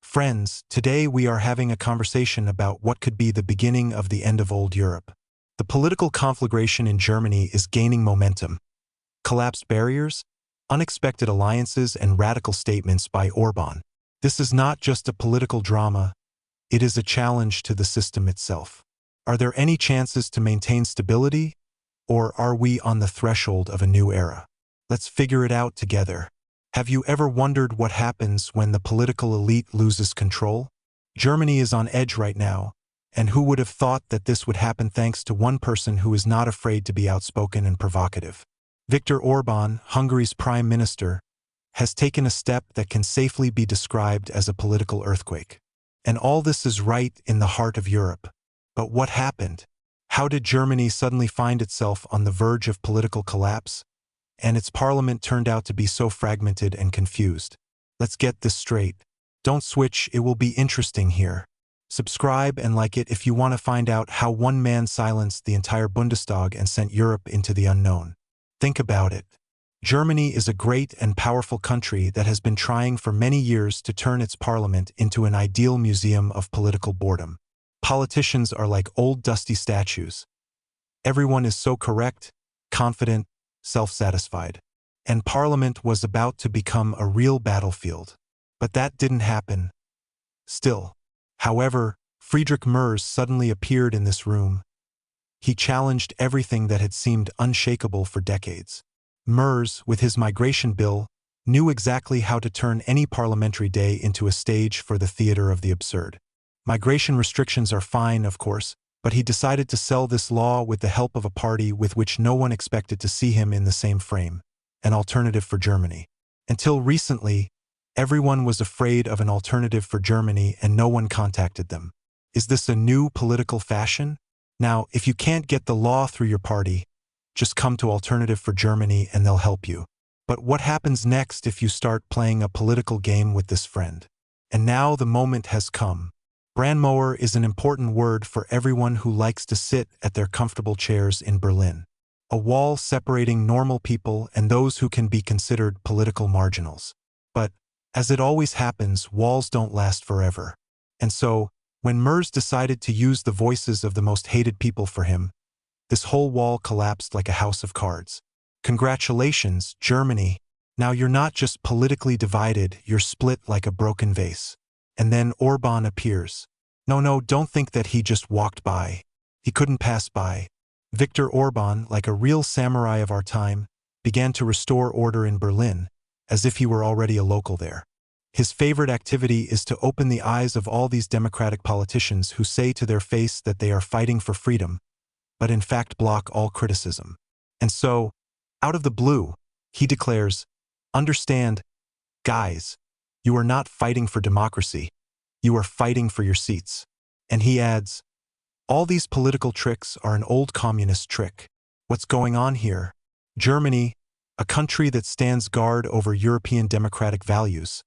Friends, today we are having a conversation about what could be the beginning of the end of old Europe. The political conflagration in Germany is gaining momentum. Collapsed barriers, unexpected alliances, and radical statements by Orbán. This is not just a political drama, it is a challenge to the system itself. Are there any chances to maintain stability, or are we on the threshold of a new era? Let's figure it out together. Have you ever wondered what happens when the political elite loses control? Germany is on edge right now, and who would have thought that this would happen thanks to one person who is not afraid to be outspoken and provocative? Viktor Orbán, Hungary's prime minister, has taken a step that can safely be described as a political earthquake. And all this is right in the heart of Europe. But what happened? How did Germany suddenly find itself on the verge of political collapse? And its parliament turned out to be so fragmented and confused. Let's get this straight. Don't switch, it will be interesting here. Subscribe and like it if you want to find out how one man silenced the entire Bundestag and sent Europe into the unknown. Think about it. Germany is a great and powerful country that has been trying for many years to turn its parliament into an ideal museum of political boredom. Politicians are like old dusty statues. Everyone is so correct, confident, self-satisfied. And Parliament was about to become a real battlefield. But that didn't happen. Still, however, Friedrich Merz suddenly appeared in this room. He challenged everything that had seemed unshakable for decades. Merz, with his migration bill, knew exactly how to turn any parliamentary day into a stage for the theater of the absurd. Migration restrictions are fine, of course, but he decided to sell this law with the help of a party with which no one expected to see him in the same frame, an alternative for Germany. Until recently, everyone was afraid of an alternative for Germany and no one contacted them. Is this a new political fashion? Now, if you can't get the law through your party, just come to Alternative for Germany and they'll help you. But what happens next if you start playing a political game with this friend? And now the moment has come. Brandmauer is an important word for everyone who likes to sit at their comfortable chairs in Berlin. A wall separating normal people and those who can be considered political marginals. But, as it always happens, walls don't last forever. And so, when Merz decided to use the voices of the most hated people for him, this whole wall collapsed like a house of cards. Congratulations, Germany. Now you're not just politically divided, you're split like a broken vase. And then Orbán appears. No, don't think that he just walked by. He couldn't pass by. Viktor Orbán, like a real samurai of our time, began to restore order in Berlin, as if he were already a local there. His favorite activity is to open the eyes of all these democratic politicians who say to their face that they are fighting for freedom, but in fact block all criticism. And so, out of the blue, he declares, "Understand, guys, you are not fighting for democracy, you are fighting for your seats." And he adds, "All these political tricks are an old communist trick. What's going on here?" Germany, a country that stands guard over European democratic values,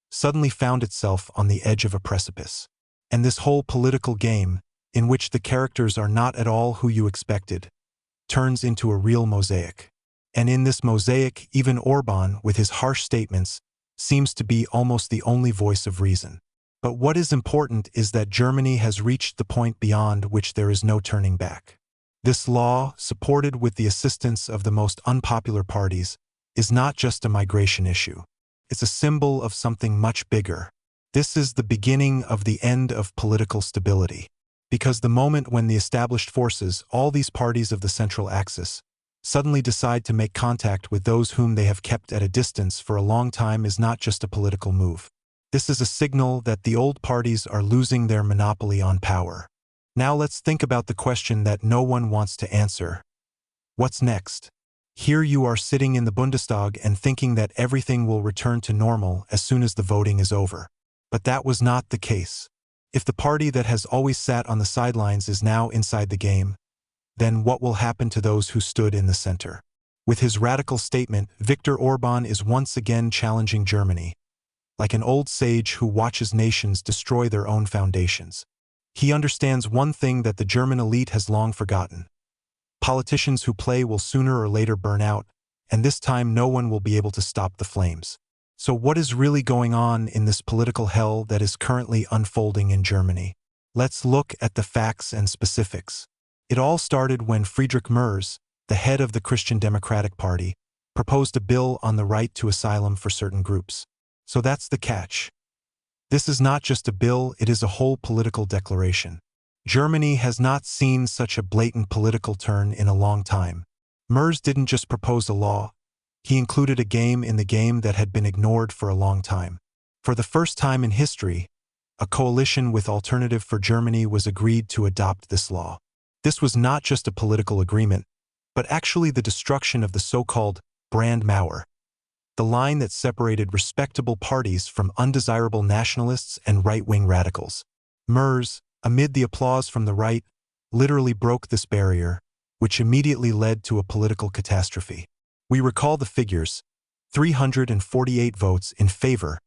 suddenly found itself on the edge of a precipice. And this whole political game, in which the characters are not at all who you expected, turns into a real mosaic. And in this mosaic, even Orbán, with his harsh statements, seems to be almost the only voice of reason. But what is important is that Germany has reached the point beyond which there is no turning back. This law, supported with the assistance of the most unpopular parties, is not just a migration issue. It's a symbol of something much bigger. This is the beginning of the end of political stability. Because the moment when the established forces, all these parties of the Central Axis, suddenly decide to make contact with those whom they have kept at a distance for a long time is not just a political move. This is a signal that the old parties are losing their monopoly on power. Now let's think about the question that no one wants to answer. What's next? Here you are sitting in the Bundestag and thinking that everything will return to normal as soon as the voting is over. But that was not the case. If the party that has always sat on the sidelines is now inside the game, then what will happen to those who stood in the center? With his radical statement, Viktor Orbán is once again challenging Germany, like an old sage who watches nations destroy their own foundations. He understands one thing that the German elite has long forgotten. Politicians who play will sooner or later burn out, and this time no one will be able to stop the flames. So what is really going on in this political hell that is currently unfolding in Germany? Let's look at the facts and specifics. It all started when Friedrich Merz, the head of the Christian Democratic Party, proposed a bill on the right to asylum for certain groups. So that's the catch. This is not just a bill, it is a whole political declaration. Germany has not seen such a blatant political turn in a long time. Merz didn't just propose a law, he included a game in the game that had been ignored for a long time. For the first time in history, a coalition with Alternative for Germany was agreed to adopt this law. This was not just a political agreement, but actually the destruction of the so-called Brandmauer, the line that separated respectable parties from undesirable nationalists and right-wing radicals. Merz, amid the applause from the right, literally broke this barrier, which immediately led to a political catastrophe. We recall the figures: 348 votes in favor,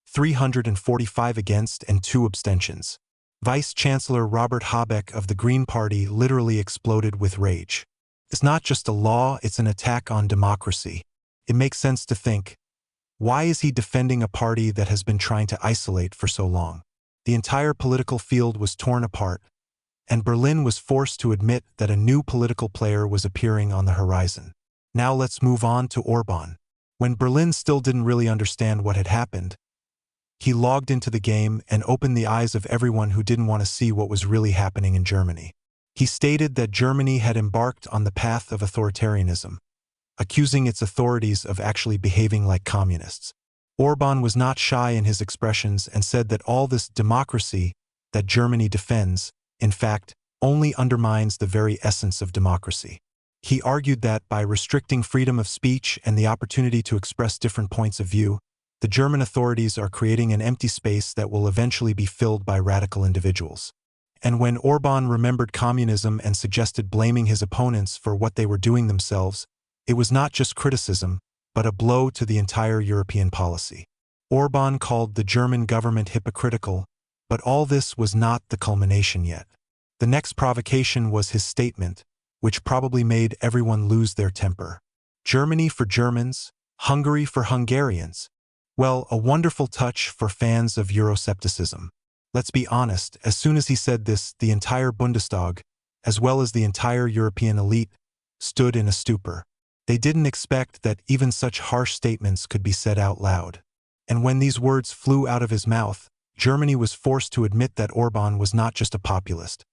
345 against, and 2 abstentions. Vice-Chancellor Robert Habeck of the Green Party literally exploded with rage. It's not just a law, it's an attack on democracy. It makes sense to think, why is he defending a party that has been trying to isolate for so long? The entire political field was torn apart, and Berlin was forced to admit that a new political player was appearing on the horizon. Now let's move on to Orbán. When Berlin still didn't really understand what had happened, he logged into the game and opened the eyes of everyone who didn't want to see what was really happening in Germany. He stated that Germany had embarked on the path of authoritarianism, accusing its authorities of actually behaving like communists. Orbán was not shy in his expressions and said that all this democracy that Germany defends, in fact, only undermines the very essence of democracy. He argued that by restricting freedom of speech and the opportunity to express different points of view, the German authorities are creating an empty space that will eventually be filled by radical individuals. And when Orbán remembered communism and suggested blaming his opponents for what they were doing themselves, it was not just criticism, but a blow to the entire European policy. Orbán called the German government hypocritical, but all this was not the culmination yet. The next provocation was his statement, which probably made everyone lose their temper. Germany for Germans, Hungary for Hungarians. Well, a wonderful touch for fans of Euroscepticism. Let's be honest, as soon as he said this, the entire Bundestag, as well as the entire European elite, stood in a stupor. They didn't expect that even such harsh statements could be said out loud. And when these words flew out of his mouth, Germany was forced to admit that Orbán was not just a populist.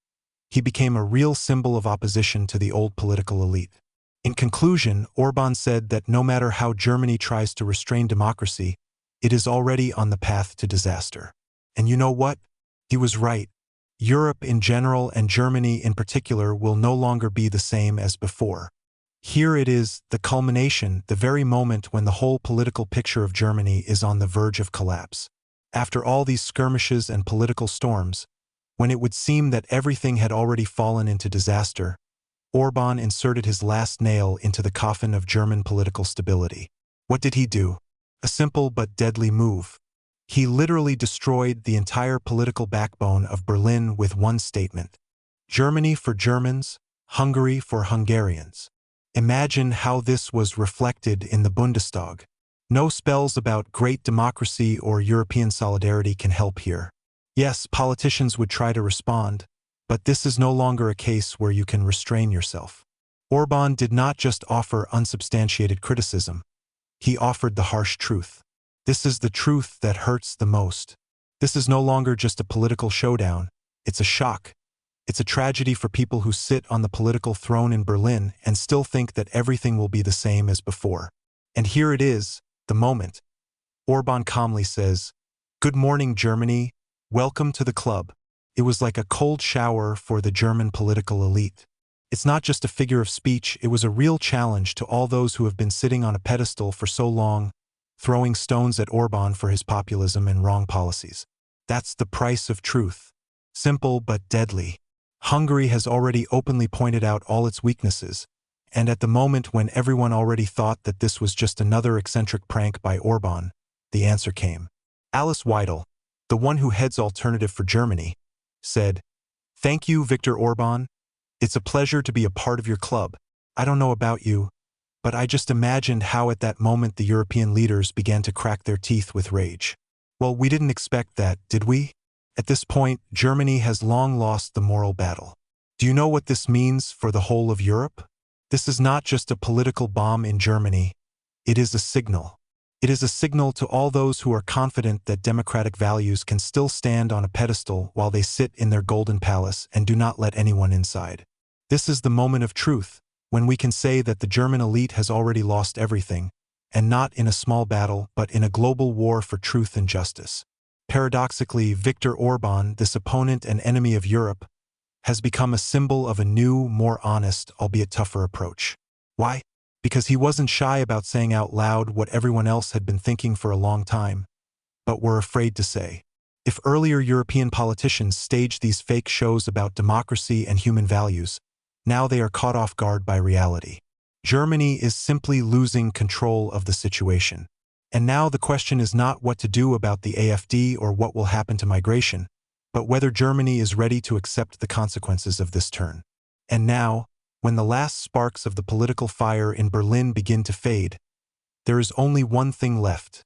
He became a real symbol of opposition to the old political elite. In conclusion, Orbán said that no matter how Germany tries to restrain democracy, it is already on the path to disaster. And you know what? He was right. Europe in general and Germany in particular will no longer be the same as before. Here it is, the culmination, the very moment when the whole political picture of Germany is on the verge of collapse. After all these skirmishes and political storms, when it would seem that everything had already fallen into disaster, Orbán inserted his last nail into the coffin of German political stability. What did he do? A simple but deadly move. He literally destroyed the entire political backbone of Berlin with one statement: Germany for Germans, Hungary for Hungarians. Imagine how this was reflected in the Bundestag. No spells about great democracy or European solidarity can help here. Yes, politicians would try to respond, but this is no longer a case where you can restrain yourself. Orbán did not just offer unsubstantiated criticism. He offered the harsh truth. This is the truth that hurts the most. This is no longer just a political showdown. It's a shock. It's a tragedy for people who sit on the political throne in Berlin and still think that everything will be the same as before. And here it is, the moment. Orbán calmly says, "Good morning, Germany. Welcome to the club." It was like a cold shower for the German political elite. It's not just a figure of speech, it was a real challenge to all those who have been sitting on a pedestal for so long, throwing stones at Orbán for his populism and wrong policies. That's the price of truth. Simple but deadly. Hungary has already openly pointed out all its weaknesses, and at the moment when everyone already thought that this was just another eccentric prank by Orbán, the answer came. Alice Weidel, the one who heads Alternative for Germany, said, "Thank you, Viktor Orbán. It's a pleasure to be a part of your club. I don't know about you, But I just imagined how at that moment the European leaders began to crack their teeth with rage. Well, we didn't expect that, did we? At this point, Germany has long lost the moral battle. Do you know what this means for the whole of Europe? This is not just a political bomb in Germany. It is a signal. It is a signal to all those who are confident that democratic values can still stand on a pedestal while they sit in their golden palace and do not let anyone inside. This is the moment of truth, when we can say that the German elite has already lost everything, and not in a small battle, but in a global war for truth and justice. Paradoxically, Viktor Orbán, this opponent and enemy of Europe, has become a symbol of a new, more honest, albeit tougher approach. Why? Because he wasn't shy about saying out loud what everyone else had been thinking for a long time, but were afraid to say. If earlier European politicians staged these fake shows about democracy and human values, now they are caught off guard by reality. Germany is simply losing control of the situation. And now the question is not what to do about the AfD or what will happen to migration, but whether Germany is ready to accept the consequences of this turn. And now, when the last sparks of the political fire in Berlin begin to fade, there is only one thing left: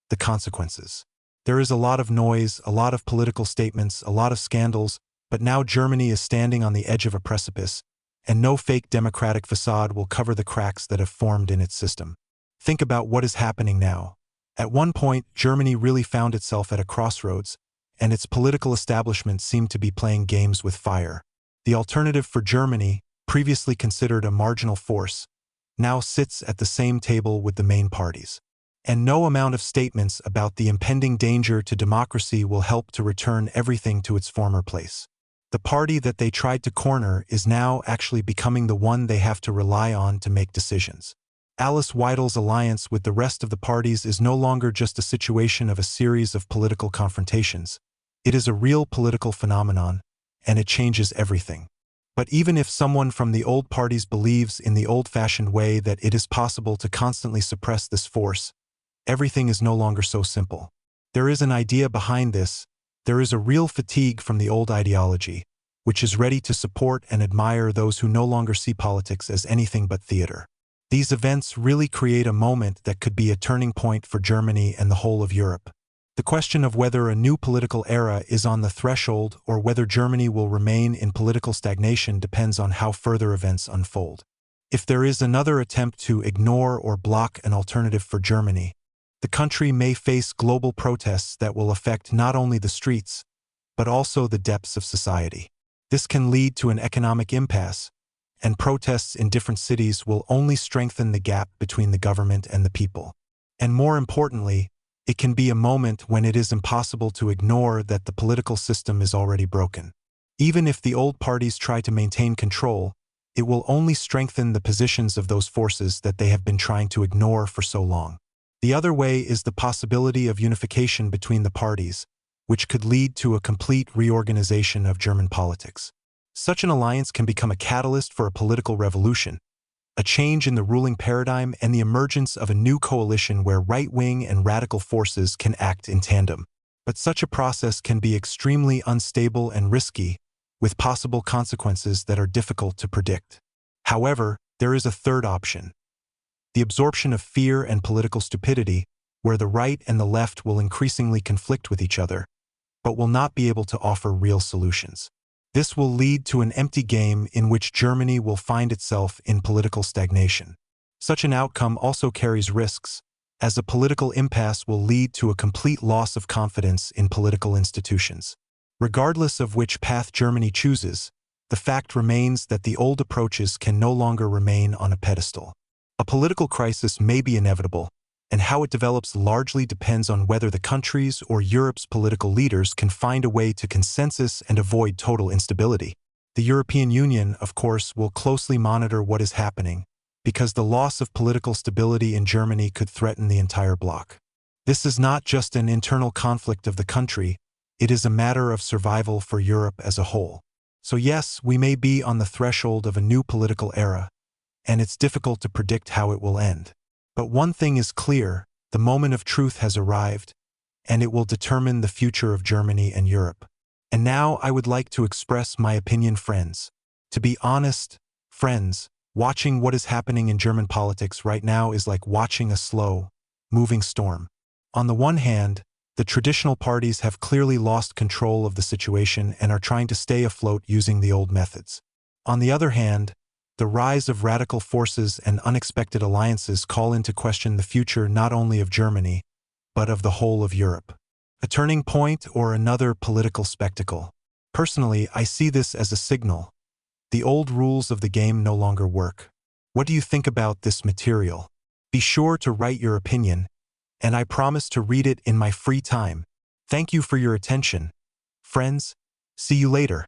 the consequences. There is a lot of noise, a lot of political statements, a lot of scandals, but now Germany is standing on the edge of a precipice, and no fake democratic facade will cover the cracks that have formed in its system. Think about what is happening now. At one point, Germany really found itself at a crossroads, and its political establishment seemed to be playing games with fire. The alternative for Germany, previously considered a marginal force, now sits at the same table with the main parties. And no amount of statements about the impending danger to democracy will help to return everything to its former place. The party that they tried to corner is now actually becoming the one they have to rely on to make decisions. Alice Weidl's alliance with the rest of the parties is no longer just a situation of a series of political confrontations. It is a real political phenomenon, and it changes everything. But even if someone from the old parties believes in the old-fashioned way that it is possible to constantly suppress this force, everything is no longer so simple. There is an idea behind this. There is a real fatigue from the old ideology, which is ready to support and admire those who no longer see politics as anything but theater. These events really create a moment that could be a turning point for Germany and the whole of Europe. The question of whether a new political era is on the threshold or whether Germany will remain in political stagnation depends on how further events unfold. If there is another attempt to ignore or block an alternative for Germany, the country may face global protests that will affect not only the streets, but also the depths of society. This can lead to an economic impasse, and protests in different cities will only strengthen the gap between the government and the people. And more importantly, it can be a moment when it is impossible to ignore that the political system is already broken. Even if the old parties try to maintain control, it will only strengthen the positions of those forces that they have been trying to ignore for so long. The other way is the possibility of unification between the parties, which could lead to a complete reorganization of German politics. Such an alliance can become a catalyst for a political revolution, a change in the ruling paradigm, and the emergence of a new coalition where right-wing and radical forces can act in tandem. But such a process can be extremely unstable and risky, with possible consequences that are difficult to predict. However, there is a third option: the absorption of fear and political stupidity, where the right and the left will increasingly conflict with each other, but will not be able to offer real solutions. This will lead to an empty game in which Germany will find itself in political stagnation. Such an outcome also carries risks, as a political impasse will lead to a complete loss of confidence in political institutions. Regardless of which path Germany chooses, the fact remains that the old approaches can no longer remain on a pedestal. A political crisis may be inevitable, and how it develops largely depends on whether the country's or Europe's political leaders can find a way to consensus and avoid total instability. The European Union, of course, will closely monitor what is happening, because the loss of political stability in Germany could threaten the entire bloc. This is not just an internal conflict of the country, it is a matter of survival for Europe as a whole. So yes, we may be on the threshold of a new political era, and it's difficult to predict how it will end. But one thing is clear: the moment of truth has arrived, and it will determine the future of Germany and Europe. And now I would like to express my opinion, friends. To be honest, friends, Watching what is happening in German politics right now is like watching a slow, moving storm. On the one hand, the traditional parties have clearly lost control of the situation and are trying to stay afloat using the old methods. On the other hand, the rise of radical forces and unexpected alliances call into question the future not only of Germany, but of the whole of Europe. A turning point or another political spectacle. Personally, I see this as a signal. The old rules of the game no longer work. What do you think about this material? Be sure to write your opinion, and I promise to read it in my free time. Thank you for your attention. Friends, see you later.